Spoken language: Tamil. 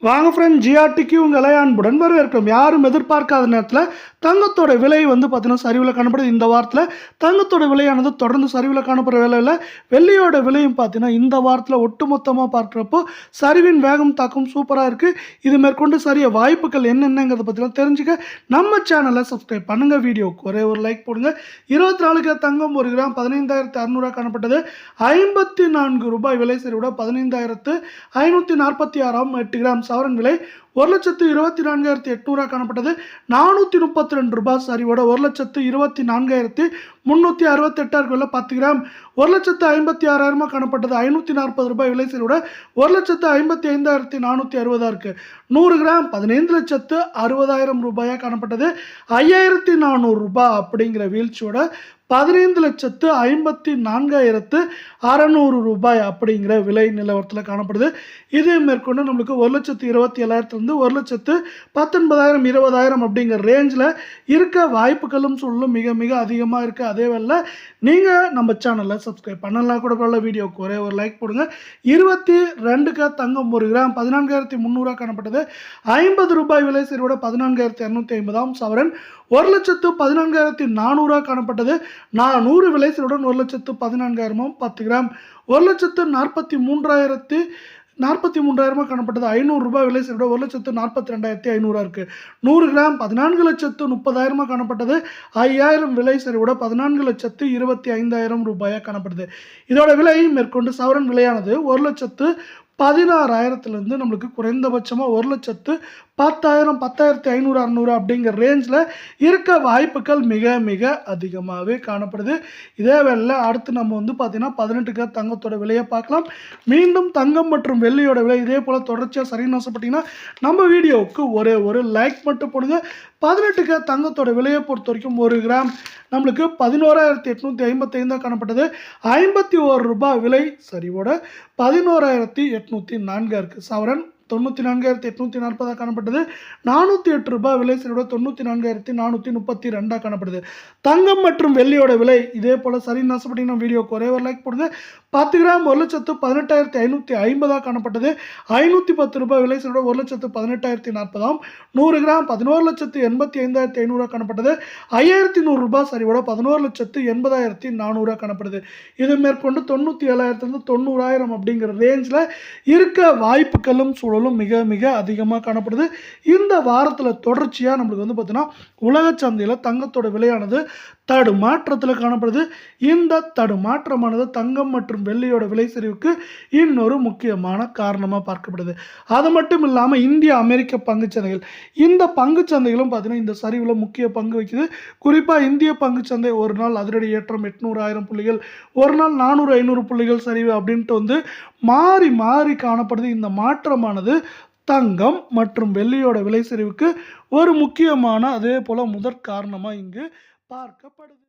வாங்க ஃப்ரெண்ட், ஜிஆர்டிக்கு உங்களை அன்புடன் வரவேற்கிறோம். யாரும் எதிர்பார்க்காத நேரத்தில் தங்கத்தோட விலை பார்த்தீங்கன்னா சரிவில் காணப்படுது. இந்த வாரத்தில் தங்கத்தோட விலையானது தொடர்ந்து சரிவில் காணப்படுற வேலையில் வெள்ளியோட விலையும் பார்த்தீங்கன்னா இந்த வாரத்தில் ஒட்டுமொத்தமாக பார்க்குறப்போ சரிவின் வேகம் தாக்கம் சூப்பராக இருக்குது. இது மேற்கொண்டு சரிய வாய்ப்புகள் என்னென்னங்கிறத பற்றிலாம் தெரிஞ்சுக்க நம்ம சேனலை சப்ஸ்கிரைப் பண்ணுங்கள். வீடியோக்கு ஒரே ஒரு லைக் போடுங்க. 24 கிலோ தங்கம் 1 கிராம் 15,600 காணப்பட்டது. 54 ரூபாய் விலை சரிவோட 15,546 8 கிராம் சவரன் விலை 1,24,800 காணப்பட்டது. 432 ரூபாய் சரிவோட 1,24,368 10 கிராம் 1,56,000 காணப்பட்டது. 540 ரூபாய் விலை சரிவோட 1,55,460 இருக்கு. 100 கிராம் 15,60,000 ரூபாயா காணப்பட்டது. 5,400 ரூபாய் அப்படிங்கிற வீழ்ச்சியோட 15,54,600 ரூபாய் அப்படிங்கிற விலை நிலவரத்தில் காணப்படுது. இதே மேற்கொண்டு நம்மளுக்கு 1,27,700 1,19,000 20,000 அப்படிங்கிற ரேஞ்சில் இருக்க வாய்ப்புகளும் சூழலும் மிக மிக அதிகமாக இருக்குது. அதே வேளை நீங்கள் நம்ம சேனலை சப்ஸ்கிரைப் பண்ணலாம் கூட பரவாயில்ல. வீடியோக்கு ஒரே ஒரு லைக் போடுங்க. 22 தங்கம் 1 கிராம் 14,300 காணப்பட்டது. 50 ரூபாய் விலை சரிவோட 14,250 சவரன் 1,14,400 காணப்பட்டது. 400 விலை சரிவுடன் 1,14,000 10 கிராம் 1,43,000 காணப்பட்டது. 500 ரூபாய் விலை சரிவோட 1,42,500 இருக்கு. 100 கிராம் 14,30,000 காணப்பட்டது. 5000 விலை சரிவோட 14,25,000 ரூபாயா காணப்படுது. இதோட விலை மேற்கொண்டு சவரன் விலையானது 1,16,000 நம்மளுக்கு குறைந்தபட்சமாக 1,10,000 10,500 600 அப்படிங்கிற ரேஞ்சில் இருக்க வாய்ப்புகள் மிக மிக அதிகமாகவே காணப்படுது. இதே வேளையில் அடுத்து நம்ம பார்த்தீங்கன்னா 18 கிராம் தங்கத்தோட விலையை பார்க்கலாம். மீண்டும் தங்கம் மற்றும் வெள்ளியோட விலை இதே போல் தொடர்ச்சியாக சரின்னு ஆசைப்பட்டீங்கன்னா நம்ம வீடியோவுக்கு ஒரே ஒரு லைக் மட்டும் போடுங்க. 18 கிராம் தங்கத்தோட விலையை பொறுத்த வரைக்கும் 1 கிராம் நம்மளுக்கு 11,855 காணப்பட்டது. 51 ரூபாய் விலை சரிவோட 11,804 இருக்குது. சவரன் 94,840 காணப்பட்டது. 408 ரூபாய் விலை சரிவோட 94,432 காணப்படுது. தங்கம் மற்றும் வெள்ளியோட விலை இதே போல் சரின்னு ஆசைப்பட்டீங்கன்னா வீடியோக்கு ஒரே ஒரு லைக் போடுங்க. 10 கிராம் 1,18,550 காணப்பட்டது. 510 ரூபாய் விலை சரிவோட 1,18,040 100 கிராம் 11,85,500 காணப்பட்டது. 5,100 ரூபாய் சரிவோட 11,80,400 காணப்படுது. இது மேற்கொண்டு 97,000 90,000 அப்படிங்கிற ரேஞ்சில் இருக்க வாய்ப்புகளும் சூழலும் மிக மிக அதிகமாக காணப்படுது. இந்த வாரத்தில் தொடர்ச்சியாக நம்மளுக்கு பார்த்தீங்கன்னா உலக சந்தையில் தங்கத்தோட விலையானது தடுமாற்றத்தில் காணப்படுது. இந்த தடுமாற்றமானது தங்கம் மற்றும் வெள்ளியோட விலை சரிவுக்கு இன்னொரு முக்கியமான காரணமாக பார்க்கப்படுது. அது மட்டும் இல்லாமல் இந்திய அமெரிக்க பங்குச்சந்தைகள் இந்த பங்குச்சந்தைகளும் பார்த்தீங்கன்னா இந்த சரிவில் முக்கிய பங்கு வகிக்குது. குறிப்பாக இந்திய பங்குச்சந்தை ஒரு நாள் அதிரடி ஏற்றம் 800,000 புள்ளிகள், ஒரு நாள் 400-500 புள்ளிகள் சரிவு அப்படின்ட்டு மாறி மாறி காணப்படுது. இந்த மாற்றமானது தங்கம் மற்றும் வெள்ளியோட விலை சரிவுக்கு ஒரு முக்கியமான அதே போல் முதற் காரணமாக இங்கு பார்க்கப்படுது.